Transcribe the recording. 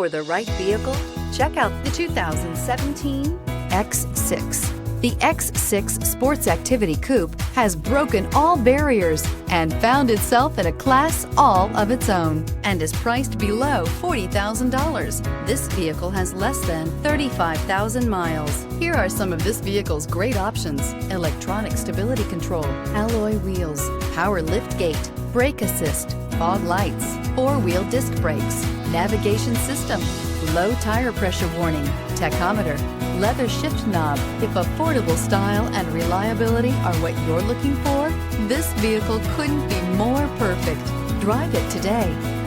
For the right vehicle, check out the 2017 X6. The X6 Sports Activity Coupe has broken all barriers and found itself in a class all of its own and is priced below $40,000. This vehicle has less than 35,000 miles. Here are some of this vehicle's great options: electronic stability control, alloy wheels, power liftgate, brake assist, fog lights, four-wheel disc brakes, navigation system, low tire pressure warning, tachometer, leather shift knob. If affordable style and reliability are what you're looking for, this vehicle couldn't be more perfect. Drive it today.